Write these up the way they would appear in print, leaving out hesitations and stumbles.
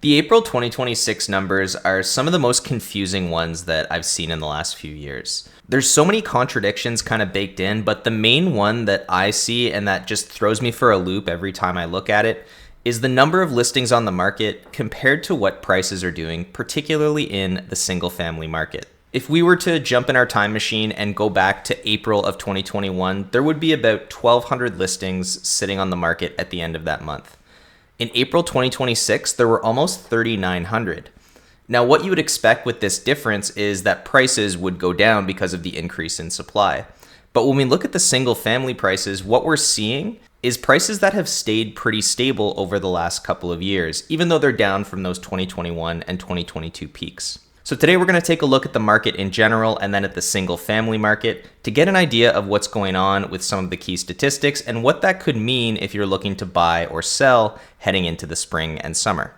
The April 2026 numbers are some of the most confusing ones that I've seen in the last few years. There's so many contradictions kind of baked in, but the main one that I see and that just throws me for a loop every time I look at it is the number of listings on the market compared to what prices are doing, particularly in the single family market. If we were to jump in our time machine and go back to April of 2021, there would be about 1,200 listings sitting on the market at the end of that month. In April 2026, there were almost 3,900. Now, what you would expect with this difference is that prices would go down because of the increase in supply. But when we look at the single family prices, what we're seeing is prices that have stayed pretty stable over the last couple of years, even though they're down from those 2021 and 2022 peaks. So today we're going to take a look at the market in general and then at the single family market to get an idea of what's going on with some of the key statistics and what that could mean if you're looking to buy or sell heading into the spring and summer.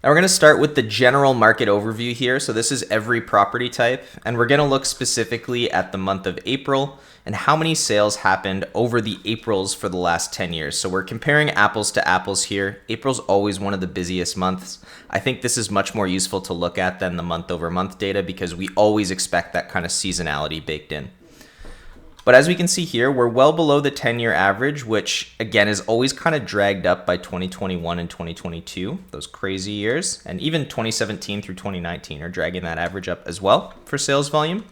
Now we're going to start with the general market overview here. So this is every property type, and we're going to look specifically at the month of April and how many sales happened over the Aprils for the last 10 years. So we're comparing apples to apples here. April's always one of the busiest months. I think this is much more useful to look at than the month over month data because we always expect that kind of seasonality baked in. But as we can see here, we're well below the 10-year average, which again is always kind of dragged up by 2021 and 2022, those crazy years. And even 2017 through 2019 are dragging that average up as well for sales volume.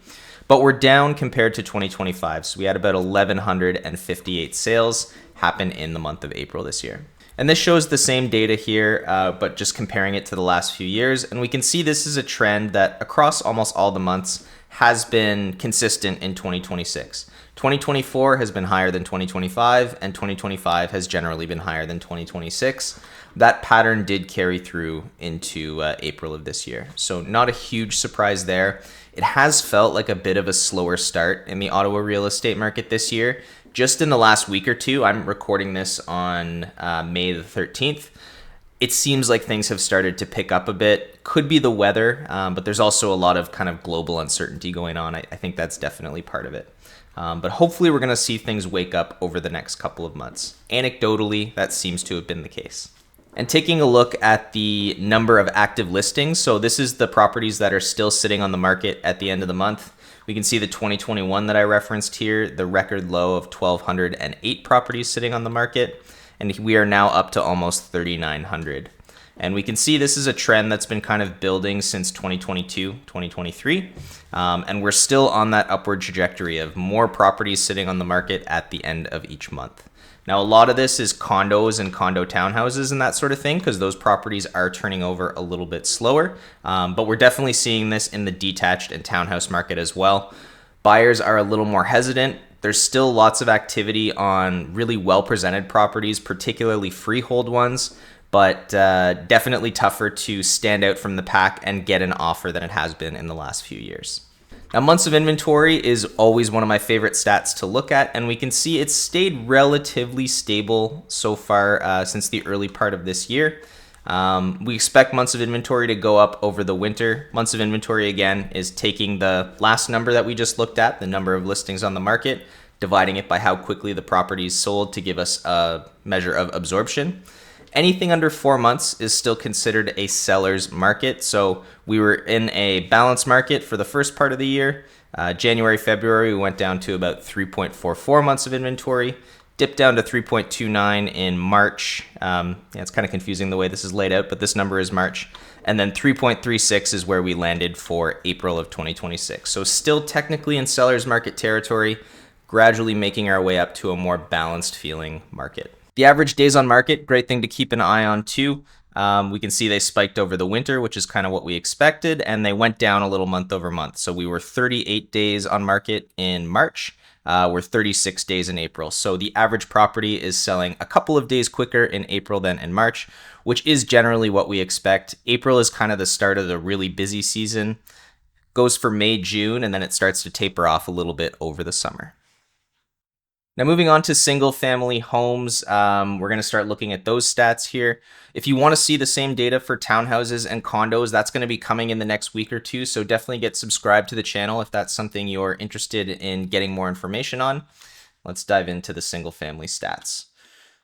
But we're down compared to 2025. So we had about 1,158 sales happen in the month of April this year. And this shows the same data here, but just comparing it to the last few years. And we can see this is a trend that across almost all the months has been consistent in 2026. 2024 has been higher than 2025, and 2025 has generally been higher than 2026. That pattern did carry through into April of this year. So not a huge surprise there. It has felt like a bit of a slower start in the Ottawa real estate market this year. Just in the last week or two, I'm recording this on May the 13th. It seems like things have started to pick up a bit. Could be the weather, but there's also a lot of kind of global uncertainty going on. I think that's definitely part of it. But hopefully we're going to see things wake up over the next couple of months. Anecdotally, that seems to have been the case. And taking a look at the number of active listings, so this is the properties that are still sitting on the market at the end of the month. We can see the 2021 that I referenced here, the record low of 1,208 properties sitting on the market, and we are now up to almost 3,900. And we can see this is a trend that's been kind of building since 2022, 2023, and we're still on that upward trajectory of more properties sitting on the market at the end of each month. Now, a lot of this is condos and condo townhouses and that sort of thing because those properties are turning over a little bit slower, but we're definitely seeing this in the detached and townhouse market as well. Buyers are a little more hesitant. There's still lots of activity on really well-presented properties, particularly freehold ones, but definitely tougher to stand out from the pack and get an offer than it has been in the last few years. Now, months of inventory is always one of my favorite stats to look at, and we can see it's stayed relatively stable so far since the early part of this year. We expect months of inventory to go up over the winter. Months of inventory, again, is taking the last number that we just looked at, the number of listings on the market, dividing it by how quickly the property is sold to give us a measure of absorption. Anything under 4 months is still considered a seller's market. So we were in a balanced market for the first part of the year. January, February, we went down to about 3.44 months of inventory, dipped down to 3.29 in March. It's kind of confusing the way this is laid out, but this number is March. And then 3.36 is where we landed for April of 2026. So still technically in seller's market territory, gradually making our way up to a more balanced feeling market. The average days on market, great thing to keep an eye on too. We can see they spiked over the winter, which is kind of what we expected, and they went down a little month over month. So we were 38 days on market in March. We're 36 days in April. So the average property is selling a couple of days quicker in April than in March, which is generally what we expect. April is kind of the start of the really busy season. Goes for May, June, and then it starts to taper off a little bit over the summer. Now moving on to single family homes, we're going to start looking at those stats here. If you want to see the same data for townhouses and condos, that's going to be coming in the next week or two. So definitely get subscribed to the channel if that's something you're interested in getting more information on. Let's dive into the single family stats.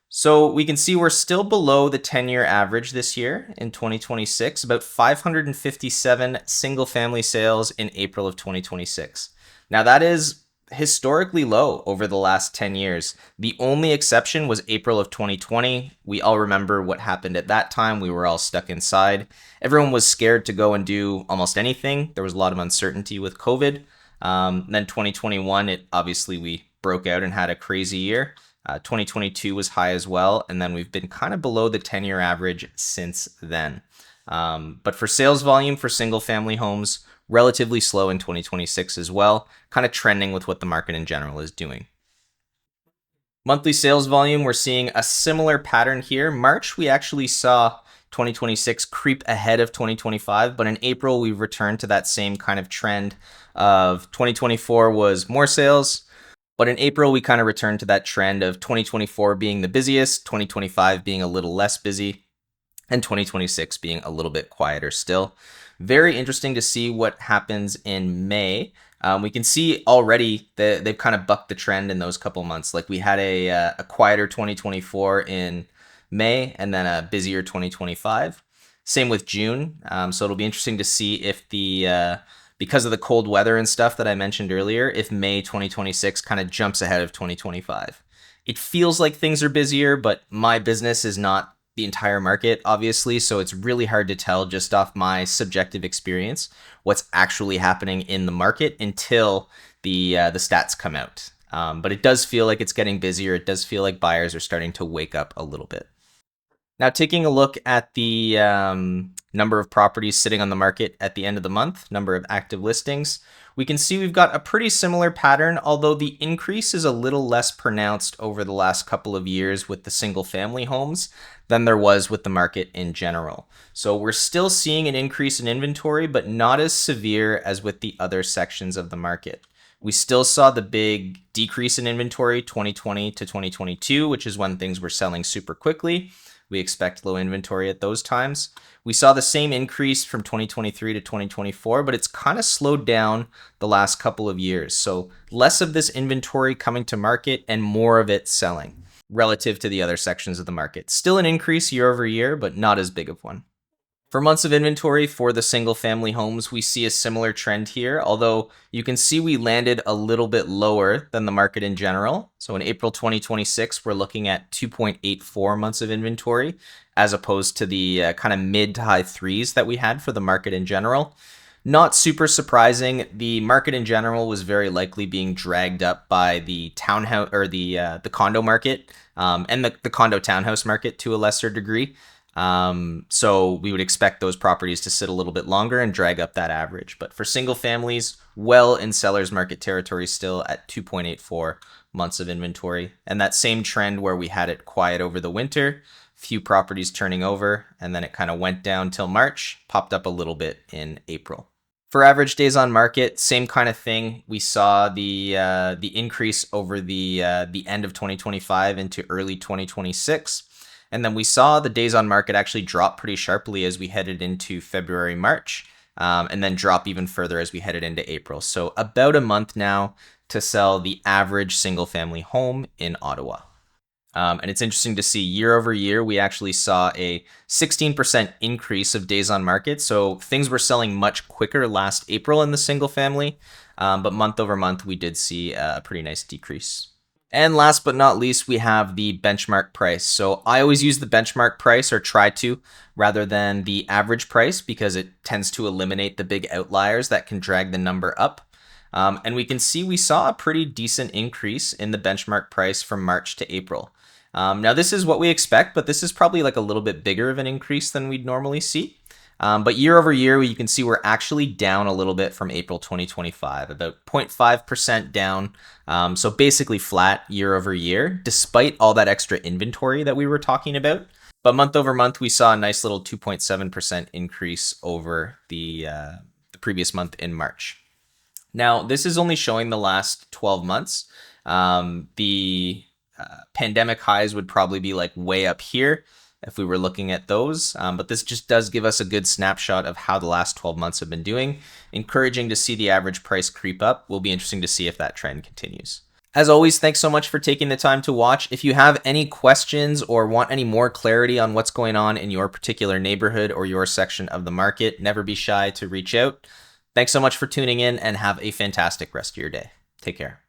So we can see we're still below the 10-year average this year in 2026, about 557 single family sales in April of 2026. Now that is historically low over the last 10 years. The only exception was April of 2020. We all remember what happened at that time. We were all stuck inside. Everyone was scared to go and do almost anything. There was a lot of uncertainty with COVID. Then 2021, it obviously we broke out and had a crazy year. 2022 was high as well, and then we've been kind of below the 10-year average since then. But for sales volume for single family homes, relatively slow in 2026 as well, kind of trending with what the market in general is doing. Monthly sales volume, we're seeing a similar pattern here. March, we actually saw 2026 creep ahead of 2025, but in April, we've returned to that same kind of trend of 2024 was more sales, but in April, we kind of returned to that trend of 2024 being the busiest, 2025 being a little less busy, and 2026 being a little bit quieter still. Very interesting to see what happens in May. We can see already that they've kind of bucked the trend in those couple months. Like we had a quieter 2024 in May and then a busier 2025. Same with June. So it'll be interesting to see if because of the cold weather and stuff that I mentioned earlier, if May 2026 kind of jumps ahead of 2025. It feels like things are busier, but my business is not the entire market, obviously, so it's really hard to tell just off my subjective experience what's actually happening in the market until the stats come out. But it does feel like it's getting busier. It does feel like buyers are starting to wake up a little bit. Now, taking a look at the number of properties sitting on the market at the end of the month, number of active listings, we can see we've got a pretty similar pattern, although the increase is a little less pronounced over the last couple of years with the single family homes than there was with the market in general. So we're still seeing an increase in inventory, but not as severe as with the other sections of the market. We still saw the big decrease in inventory 2020 to 2022, which is when things were selling super quickly. We expect low inventory at those times. We saw the same increase from 2023 to 2024, but it's kind of slowed down the last couple of years. So less of this inventory coming to market and more of it selling relative to the other sections of the market. Still an increase year over year, but not as big of one. For months of inventory for the single family homes, we see a similar trend here, although you can see we landed a little bit lower than the market in general. So in April 2026, we're looking at 2.84 months of inventory, as opposed to the kind of mid to high threes that we had for the market in general. Not super surprising. The market in general was very likely being dragged up by the townhouse or the condo market and the condo townhouse market to a lesser degree. So we would expect those properties to sit a little bit longer and drag up that average. But for single families, well in seller's market territory still at 2.84 months of inventory. And that same trend where we had it quiet over the winter, few properties turning over, and then it kind of went down till March, popped up a little bit in April. For average days on market, same kind of thing. We saw the increase over the end of 2025 into early 2026. And then we saw the days on market actually drop pretty sharply as we headed into February, March, and then drop even further as we headed into April. So about a month now to sell the average single family home in Ottawa. And it's interesting to see year over year, we actually saw a 16% increase of days on market. So things were selling much quicker last April in the single family, but month over month, we did see a pretty nice decrease. And last but not least, we have the benchmark price. So I always use the benchmark price, or try to, rather than the average price, because it tends to eliminate the big outliers that can drag the number up. And we can see we saw a pretty decent increase in the benchmark price from March to April. Now this is what we expect, but this is probably like a little bit bigger of an increase than we'd normally see. But year over year, you can see we're actually down a little bit from April 2025, about 0.5% down. So basically flat year over year, despite all that extra inventory that we were talking about. But month over month, we saw a nice little 2.7% increase over the previous month in March. Now, this is only showing the last 12 months. The pandemic highs would probably be like way up here if we were looking at those. But this just does give us a good snapshot of how the last 12 months have been doing. Encouraging to see the average price creep up. Will be interesting to see if that trend continues. As always, thanks so much for taking the time to watch. If you have any questions or want any more clarity on what's going on in your particular neighborhood or your section of the market, never be shy to reach out. Thanks so much for tuning in and have a fantastic rest of your day. Take care.